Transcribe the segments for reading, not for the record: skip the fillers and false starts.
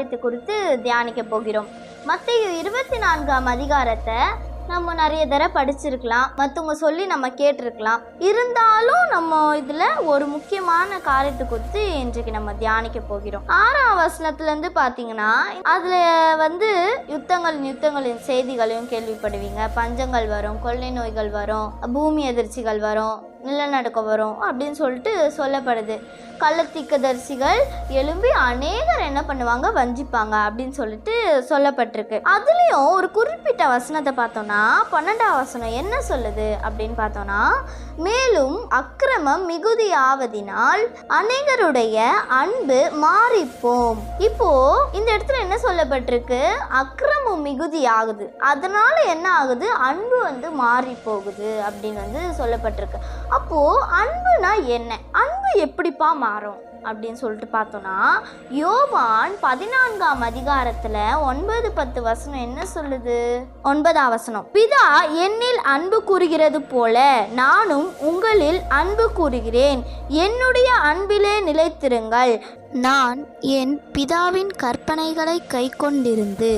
காரியத்தை குறித்து தியானிக்க போகிறோம். மத்தேயு 24ஆம் அதிகாரத்தை நம்ம நிறைய தடவை படிச்சிருக்கலாம், மற்றவங்க சொல்லி நம்ம கேட்டிருக்கலாம். இருந்தாலும் நம்ம இதில் ஒரு முக்கியமான காரியத்தை குறித்து இன்றைக்கு நம்ம தியானிக்க போகிறோம். 6ஆம் வசனத்துலேருந்து பார்த்தீங்கன்னா அதில் யுத்தங்களின் செய்திகளையும் கேள்விப்படுவீங்க. பஞ்சங்கள் வரும், கொள்ளை நோய்கள் வரும், பூமி அதிர்ச்சிகள் வரும், நிலநடுக்கம் வரும் அப்படின்னு சொல்லிட்டு சொல்லப்படுது. கள்ளத்தீர்க்கதரிசிகள் எழும்பி அநேகர் என்ன பண்ணுவாங்க, வஞ்சிப்பாங்க அப்படின்னு சொல்லிட்டு சொல்லப்பட்டிருக்கு. அதுலேயும் ஒரு குறிப்பிட்ட வசனத்தை பார்த்தோம்னா 12ஆம் வசனம் என்ன சொல்லுது அப்படின்னு பார்த்தோம்னா, மேலும் அக்கிரமம் மிகுதியாவதினால் அநேகருடைய அன்பு மாறிப்போம். இப்போ இந்த இடத்துல என்ன சொல்லப்பட்டிருக்கு, அக்கிரமம் மிகுதி ஆகுது, அதனால என்ன ஆகுது, அன்பு மாறி போகுது அப்படின்னு சொல்லப்பட்டிருக்கு. அப்போ அன்புனா என்ன, அன்பு எப்படிப்பா மாறும் அப்படின்னு சொல்லிட்டு பார்த்தோம்னா, யோவான் 14ஆம் அதிகாரத்தில் 9-10 வசனம் என்ன சொல்லுது. 9ஆம் வசனம், பிதா என்னில் அன்பு கூறுகிறது போல நானும் உங்களில் அன்பு கூறுகிறேன், என்னுடைய அன்பிலே நிலைத்திருங்கள். நான் என் பிதாவின் கற்பனைகளை கைக்கொண்டிருந்து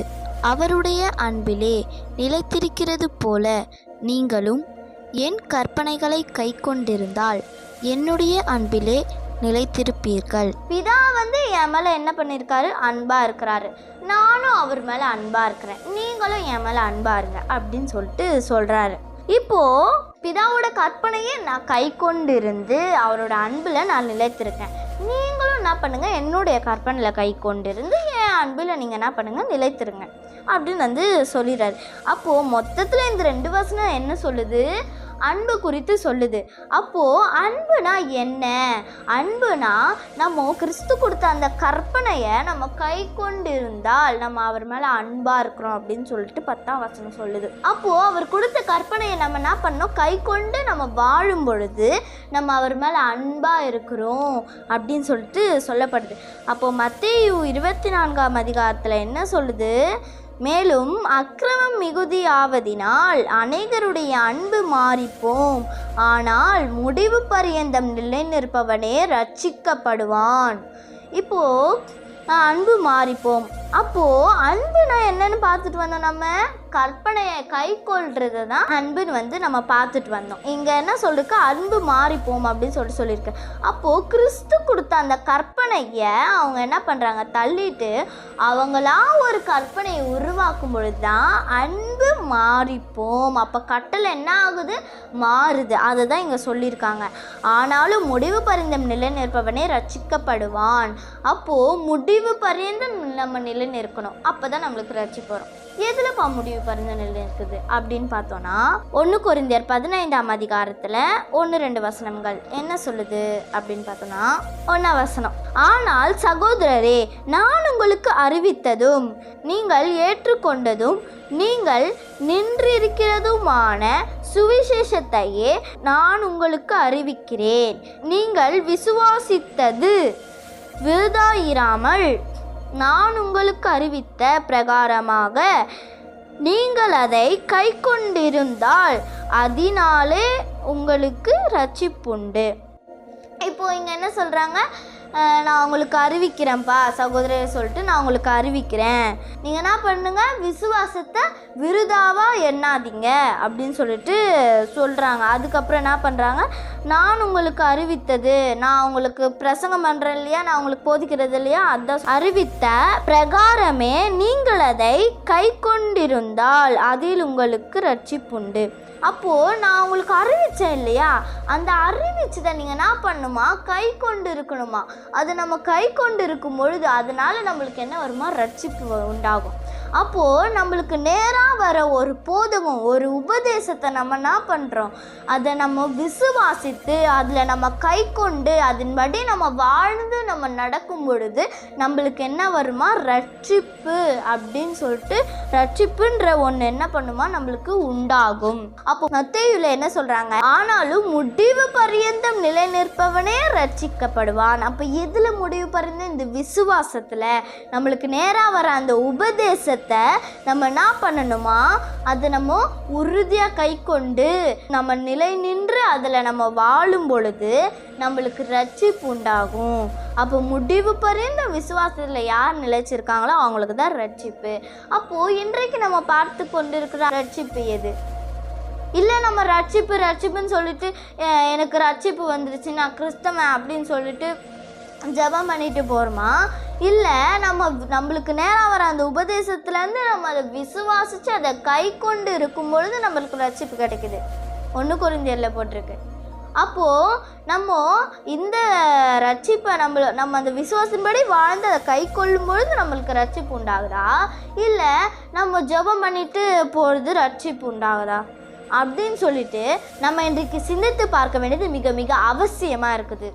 அவருடைய அன்பிலே நிலைத்திருக்கிறது போல நீங்களும் என் கற்பனைகளை கைக்கொண்டிருந்தால் என்னுடைய அன்பிலே நிலைத்திருப்பீர்கள். பிதா என் மேலே என்ன பண்ணியிருக்காரு, அன்பா இருக்கிறாரு, நானும் அவர் மேலே அன்பா இருக்கிறேன், நீங்களும் என் மேலே அன்பா இருங்க அப்படின்னு சொல்லிட்டு சொல்றாரு. இப்போ பிதாவோட கற்பனையை நான் கை கொண்டிருந்து அவரோட அன்புல நான் நிலைத்திருக்கேன், நீங்களும் என்ன பண்ணுங்க, என்னுடைய கற்பனையில் கை கொண்டிருந்து என் அன்பில் நீங்கள் என்ன பண்ணுங்க, நிலைத்திருங்க அப்படின்னு சொல்லிடுறாரு. அப்போது மொத்தத்தில் இந்த 2 வசனம் என்ன சொல்லுது, அன்பு குறித்து சொல்லுது. அப்போது அன்புனா என்ன, அன்புனா நம்ம கிறிஸ்து கொடுத்த அந்த கற்பனையை நம்ம கை கொண்டிருந்தால் நம்ம அவர் மேலே அன்பாக இருக்கிறோம் அப்படின்னு சொல்லிட்டு 10ஆம் வசனம் சொல்லுது. அப்போது அவர் கொடுத்த கற்பனையை நம்ம என்ன பண்ணோம், கை கொண்டு நம்ம வாழும் பொழுது நம்ம அவர் மேலே அன்பாக இருக்கிறோம் அப்படின்னு சொல்லிட்டு சொல்லப்படுது. அப்போது மத்தேயு 24ஆம் அதிகாரத்தில் என்ன சொல்லுது, மேலும் அக்கிரமம் மிகுதியாவதினால் அநேகருடைய அன்பு மாறிப்போம், ஆனால் முடிவு பரியந்தம் நிலை நிற்பவனே ரட்சிக்கப்படுவான். இப்போது அன்பு மாறிப்போம். அப்போது அன்புனா என்னன்னு பார்த்துட்டு வந்தோம், நம்ம கற்பனையை கை கொள்றது தான் அன்புன்னு நம்ம பார்த்துட்டு வந்தோம். இங்கே என்ன சொல்லிருக்கு, அன்பு மாறிப்போம் அப்படின்னு சொல்லியிருக்கு. அப்போது கிறிஸ்து கொடுத்த அந்த கற்பனையை அவங்க என்ன பண்ணுறாங்க, தள்ளிட்டு அவங்களா ஒரு கற்பனையை உருவாக்கும் பொழுது தான் அன்பு மாறிப்போம். அப்போ கட்டளை என்ன ஆகுது, மாறுது. அதை தான் இங்கே சொல்லியிருக்காங்க. ஆனாலும் முடிவு பரியந்தம் நிலை நிற்பவனே ரட்சிக்கப்படுவான். அப்போது முடிவு பரியந்தம் நம்ம நிலை நிற்கணும், அப்போ தான் நம்மளுக்கு ரட்சிப்பு வரும். எதுலப்பா முடிவு பரிந்து நிலை இருக்குது அப்படின்னு பார்த்தோன்னா 1 கொரிந்தியர் 15ஆம் அதிகாரத்தில் 1-2 வசனங்கள் என்ன சொல்லுது அப்படின்னு பார்த்தோன்னா, 1ஆம் வசனம், ஆனால் சகோதரரே, நான் உங்களுக்கு அறிவித்ததும் நீங்கள் ஏற்றுக்கொண்டதும் நீங்கள் நின்றிருக்கிறதுமான சுவிசேஷத்தையே நான் உங்களுக்கு அறிவிக்கிறேன். நீங்கள் விசுவாசித்தது விருதாயிராமல் நான் உங்களுக்கு அறிவித்த பிரகாரமாக நீங்கள் அதை கை கொண்டிருந்தால் அதனாலே உங்களுக்கு ரட்சிப்புண்டு. இப்போ இங்கே என்ன சொல்கிறாங்க, நான் உங்களுக்கு அறிவிக்கிறேன்ப்பா சகோதரர் சொல்லிட்டு நான் உங்களுக்கு அறிவிக்கிறேன், நீங்கள் என்ன பண்ணுங்க, விசுவாசத்தை விருதாவாக எண்ணாதீங்க அப்படின்னு சொல்லிட்டு சொல்கிறாங்க. அதுக்கப்புறம் என்ன பண்ணுறாங்க, நான் உங்களுக்கு அறிவித்தது, நான் உங்களுக்கு பிரசங்கம் பண்ணுறேன் இல்லையா, நான் உங்களுக்கு போதிக்கிறது இல்லையா, அதை அறிவித்த பிரகாரமே நீங்கள் அதை கை கொண்டிருந்தால் அதில் உங்களுக்கு ரட்சிப்புண்டு. அப்போது நான் உங்களுக்கு அறிவித்தேன் இல்லையா, அந்த அறிவிச்சதை நீங்கள் என்ன பண்ணுமா, கை கொண்டு இருக்கணுமா. அது நம்ம கை கொண்டு இருக்கும் பொழுது அதனால் நம்மளுக்கு என்ன வருமா, ரட்சிப்பு உண்டாகும். அப்போது நம்மளுக்கு நேராக வர ஒரு போதகம், ஒரு உபதேசத்தை நம்ம என்ன பண்ணுறோம், அதை நம்ம விசுவாசித்து அதில் நம்ம கை கொண்டு அதன்படி நம்ம வாழ்ந்து நம்ம நடக்கும் பொழுது நம்மளுக்கு என்ன வருமா, ரட்சிப்பு அப்படின்னு சொல்லிட்டு ரட்சிப்புன்ற ஒன்று என்ன பண்ணுமா, நம்மளுக்கு உண்டாகும். அப்போ மத்தேயுல என்ன சொல்கிறாங்க, ஆனாலும் முடிவு பரியந்தம் நிலை நிற்பவனே ரட்சிக்கப்படுவான். அப்போ எதில் முடிவு பரியந்தம், இந்த விசுவாசத்தில் நம்மளுக்கு நேராக வர அந்த உபதேசத்தில் உபதேசத்தை நம்ம என்ன பண்ணணுமா, அதை நம்ம உறுதியாக கை கொண்டு நம்ம நிலை நின்று அதில் நம்ம வாழும் பொழுது நம்மளுக்கு ரட்சிப்பு உண்டாகும். அப்போ முடிவு பரிந்த விசுவாசத்தில் யார் நிலைச்சிருக்காங்களோ அவங்களுக்கு தான் ரட்சிப்பு. அப்போது இன்றைக்கு நம்ம பார்த்து கொண்டு இருக்கிற ரட்சிப்பு எது? இல்லை நம்ம ரட்சிப்புன்னு சொல்லிட்டு எனக்கு ரட்சிப்பு வந்துருச்சு நான் கிறிஸ்தவன் அப்படின்னு சொல்லிட்டு ஜெபம் பண்ணிட்டு போகிறோமா? இல்லை நம்மளுக்கு நேராக வர அந்த உபதேசத்துலேருந்து நம்ம அதை விசுவாசித்து அதை கை கொண்டு இருக்கும் பொழுது நம்மளுக்கு ரட்சிப்பு கிடைக்குது. 1 கொரிந்தியரில் போட்டிருக்கு. அப்போது நம்ம இந்த ரட்சிப்பை நம்ம அந்த விசுவாசப்படி வாழ்ந்து அதை கை கொள்ளும் பொழுது நம்மளுக்கு ரட்சிப்பு உண்டாகுதா, இல்லை நம்ம ஜெபம் பண்ணிட்டு போகிறது ரட்சிப்பு உண்டாகுதா அப்படின்னு சொல்லிட்டு நம்ம இன்றைக்கு சிந்தித்து பார்க்க வேண்டியது மிக மிக அவசியமாக இருக்குது.